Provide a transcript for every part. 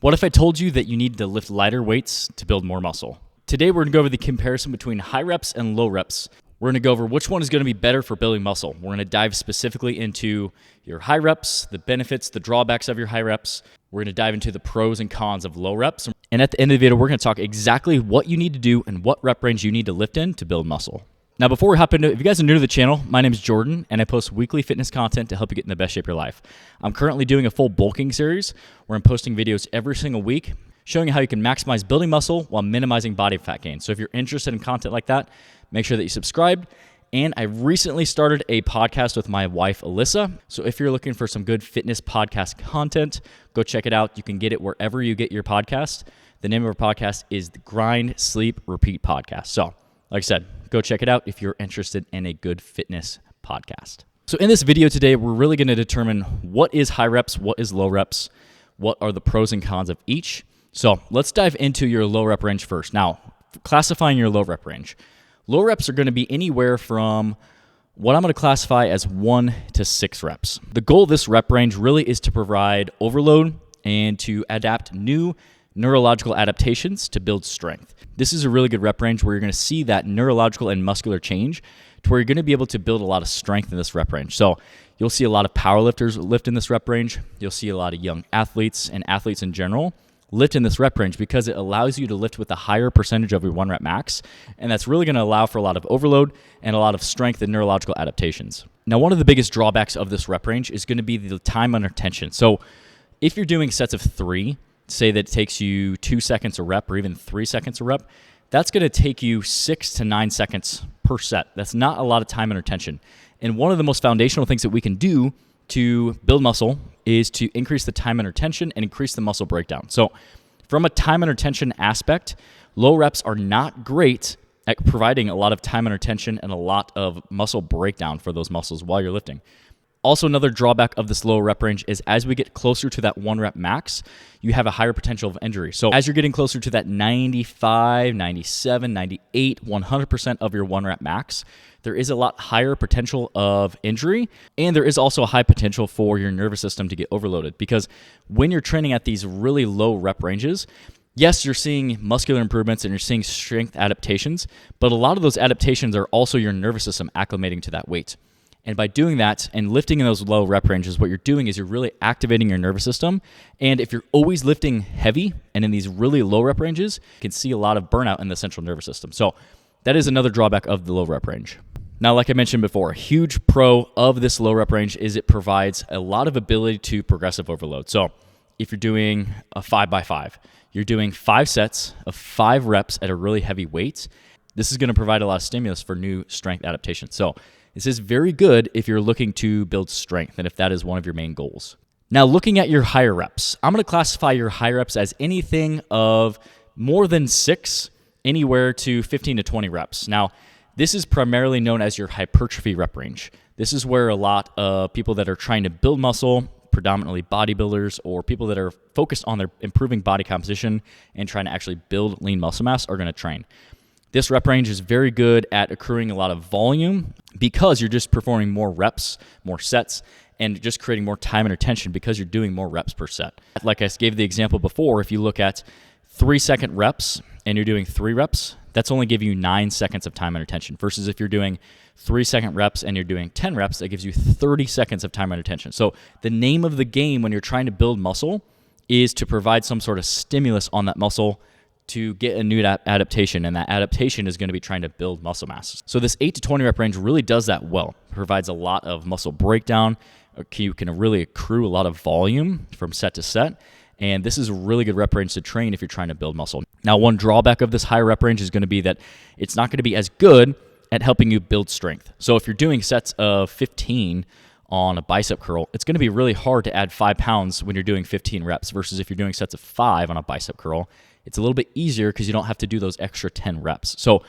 What if I told you that you need to lift lighter weights to build more muscle? Today, we're going to go over the comparison between high reps and low reps. We're going to go over which one is going to be better for building muscle. We're going to dive specifically into your high reps, the benefits, the drawbacks of your high reps. We're going to dive into the pros and cons of low reps. And at the end of the video, we're going to talk exactly what you need to do and what rep range you need to lift in to build muscle. Now, before we hop into it, if you guys are new to the channel, my name is Jordan, and I post weekly fitness content to help you get in the best shape of your life. I'm currently doing a full bulking series where I'm posting videos every single week showing you how you can maximize building muscle while minimizing body fat gain. So if you're interested in content like that, make sure that you subscribe. And I recently started a podcast with my wife, Alyssa. So if you're looking for some good fitness podcast content, go check it out. You can get it wherever you get your podcast. The name of our podcast is the Grind, Sleep, Repeat Podcast. So like I said, go check it out if you're interested in a good fitness podcast. So in this video today, we're really going to determine what is high reps, what is low reps, what are the pros and cons of each. So let's dive into your low rep range first. Now, classifying your low rep range. Low reps are going to be anywhere from what I'm going to classify as 1 to 6 reps. The goal of this rep range really is to provide overload and to adapt new neurological adaptations to build strength. This is a really good rep range where you're going to see that neurological and muscular change to where you're going to be able to build a lot of strength in this rep range. So you'll see a lot of powerlifters lift in this rep range. You'll see a lot of young athletes and athletes in general lift in this rep range because it allows you to lift with a higher percentage of your 1 rep max. And that's really going to allow for a lot of overload and a lot of strength and neurological adaptations. Now, one of the biggest drawbacks of this rep range is going to be the time under tension. So if you're doing sets of 3, say that it takes you 2 seconds a rep or even 3 seconds a rep, that's going to take you 6 to 9 seconds per set. That's not a lot of time under tension. And one of the most foundational things that we can do to build muscle is to increase the time under tension and increase the muscle breakdown. So from a time under tension aspect, low reps are not great at providing a lot of time under tension and a lot of muscle breakdown for those muscles while you're lifting. Also, another drawback of this low rep range is as we get closer to that 1 rep max, you have a higher potential of injury. So as you're getting closer to that 95, 97, 98, 100% of your 1 rep max, there is a lot higher potential of injury, and there is also a high potential for your nervous system to get overloaded because when you're training at these really low rep ranges, yes, you're seeing muscular improvements and you're seeing strength adaptations, but a lot of those adaptations are also your nervous system acclimating to that weight. And by doing that and lifting in those low rep ranges, what you're doing is you're really activating your nervous system. And if you're always lifting heavy and in these really low rep ranges, you can see a lot of burnout in the central nervous system. So that is another drawback of the low rep range. Now, like I mentioned before, a huge pro of this low rep range is it provides a lot of ability to progressive overload. So if you're doing a 5x5, you're doing 5 sets of 5 reps at a really heavy weight, this is going to provide a lot of stimulus for new strength adaptation. So this is very good if you're looking to build strength and if that is one of your main goals. Now, looking at your higher reps, I'm going to classify your high reps as anything of more than 6, anywhere to 15 to 20 reps. Now, this is primarily known as your hypertrophy rep range. This is where a lot of people that are trying to build muscle, predominantly bodybuilders or people that are focused on their improving body composition and trying to actually build lean muscle mass are going to train. This rep range is very good at accruing a lot of volume because you're just performing more reps, more sets, and just creating more time under tension because you're doing more reps per set. Like I gave the example before, if you look at 3-second reps and you're doing 3 reps, that's only giving you 9 seconds of time under tension versus if you're doing 3-second reps and you're doing 10 reps, that gives you 30 seconds of time under tension. So the name of the game when you're trying to build muscle is to provide some sort of stimulus on that muscle to get a new adaptation, and that adaptation is going to be trying to build muscle mass. So this 8 to 20 rep range really does that well. It provides a lot of muscle breakdown. You can really accrue a lot of volume from set to set, and this is a really good rep range to train if you're trying to build muscle. Now, one drawback of this high rep range is going to be that it's not going to be as good at helping you build strength. So if you're doing sets of 15 on a bicep curl, it's going to be really hard to add 5 pounds when you're doing 15 reps versus if you're doing sets of 5 on a bicep curl, it's a little bit easier because you don't have to do those extra 10 reps. So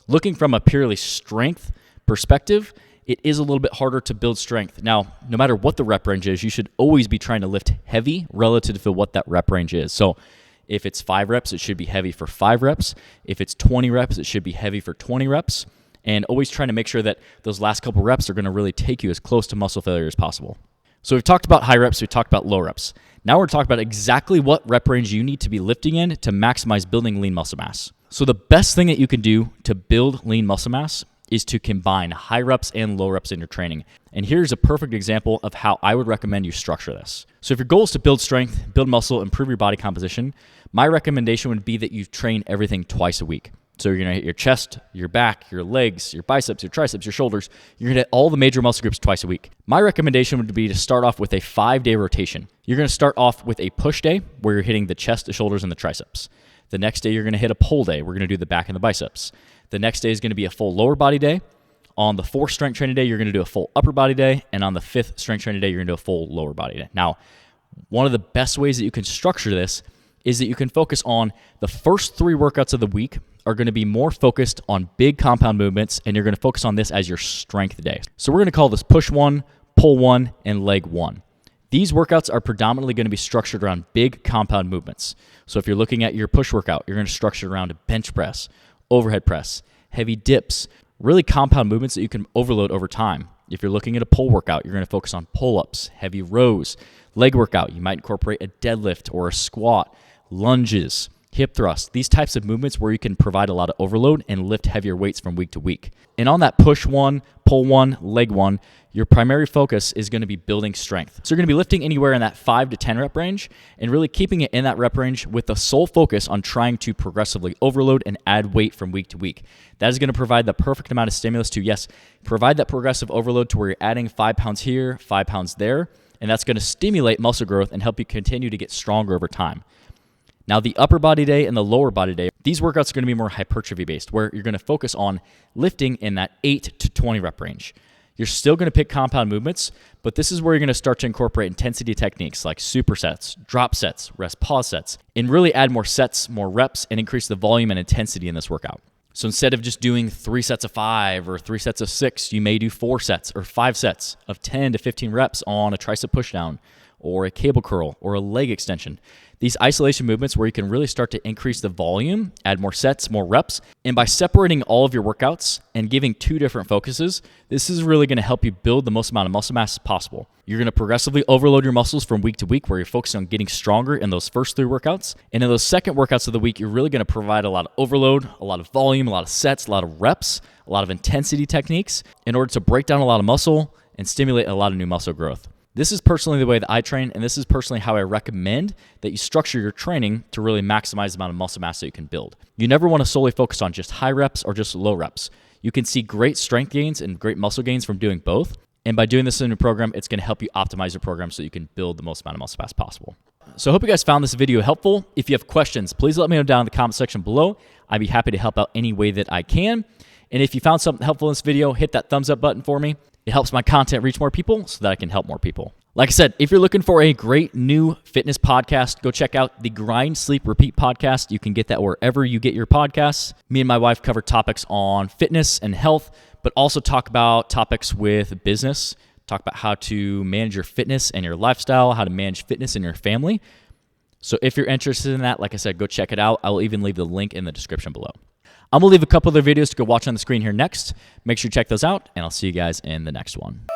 looking from a purely strength perspective, it is a little bit harder to build strength. Now, no matter what the rep range is, you should always be trying to lift heavy relative to what that rep range is. So if it's 5 reps, it should be heavy for 5 reps. If it's 20 reps, it should be heavy for 20 reps. And always trying to make sure that those last couple reps are going to really take you as close to muscle failure as possible. So we've talked about high reps, we've talked about low reps. Now we're talking about exactly what rep range you need to be lifting in to maximize building lean muscle mass. So the best thing that you can do to build lean muscle mass is to combine high reps and low reps in your training. And here's a perfect example of how I would recommend you structure this. So if your goal is to build strength, build muscle, improve your body composition, my recommendation would be that you train everything twice a week. So you're gonna hit your chest, your back, your legs, your biceps, your triceps, your shoulders. You're gonna hit all the major muscle groups twice a week. My recommendation would be to start off with a 5-day rotation. You're gonna start off with a push day where you're hitting the chest, the shoulders, and the triceps. The next day, you're gonna hit a pull day. We're gonna do the back and the biceps. The next day is gonna be a full lower body day. On the 4th strength training day, you're gonna do a full upper body day. And on the 5th strength training day, you're gonna do a full lower body day. Now, one of the best ways that you can structure this is that you can focus on the first 3 workouts of the week are going to be more focused on big compound movements, and you're going to focus on this as your strength day. So we're going to call this push 1, pull 1, and leg 1. These workouts are predominantly going to be structured around big compound movements. So if you're looking at your push workout, you're going to structure it around a bench press, overhead press, heavy dips, really compound movements that you can overload over time. If you're looking at a pull workout, you're going to focus on pull-ups, heavy rows. Leg workout, you might incorporate a deadlift or a squat, lunges, hip thrusts, these types of movements where you can provide a lot of overload and lift heavier weights from week to week. And on that push 1, pull 1, leg 1, your primary focus is going to be building strength. So you're going to be lifting anywhere in that 5 to 10 rep range and really keeping it in that rep range with the sole focus on trying to progressively overload and add weight from week to week. That is going to provide the perfect amount of stimulus to, yes, provide that progressive overload to where you're adding 5 pounds here, 5 pounds there, and that's going to stimulate muscle growth and help you continue to get stronger over time. Now, the upper body day and the lower body day, these workouts are going to be more hypertrophy based, where you're going to focus on lifting in that 8 to 20 rep range. You're still going to pick compound movements, but this is where you're going to start to incorporate intensity techniques like supersets, drop sets, rest pause sets, and really add more sets, more reps, and increase the volume and intensity in this workout. So instead of just doing 3 sets of 5 or 3 sets of 6, you may do 4 sets or 5 sets of 10 to 15 reps on a tricep pushdown or a cable curl or a leg extension. These isolation movements where you can really start to increase the volume, add more sets, more reps, and by separating all of your workouts and giving 2 different focuses, this is really going to help you build the most amount of muscle mass possible. You're going to progressively overload your muscles from week to week where you're focusing on getting stronger in those first 3 workouts. And in those second workouts of the week, you're really going to provide a lot of overload, a lot of volume, a lot of sets, a lot of reps, a lot of intensity techniques in order to break down a lot of muscle and stimulate a lot of new muscle growth. This is personally the way that I train, and this is personally how I recommend that you structure your training to really maximize the amount of muscle mass that you can build. You never want to solely focus on just high reps or just low reps. You can see great strength gains and great muscle gains from doing both, and by doing this in your program, it's going to help you optimize your program so you can build the most amount of muscle mass possible. So I hope you guys found this video helpful. If you have questions, please let me know down in the comment section below. I'd be happy to help out any way that I can. And if you found something helpful in this video, hit that thumbs up button for me. It helps my content reach more people so that I can help more people. Like I said, if you're looking for a great new fitness podcast, go check out the Grind, Sleep, Repeat podcast. You can get that wherever you get your podcasts. Me and my wife cover topics on fitness and health, but also talk about topics with business, talk about how to manage your fitness and your lifestyle, how to manage fitness in your family. So if you're interested in that, like I said, go check it out. I will even leave the link in the description below. I'm going to leave a couple other videos to go watch on the screen here next. Make sure you check those out, and I'll see you guys in the next one.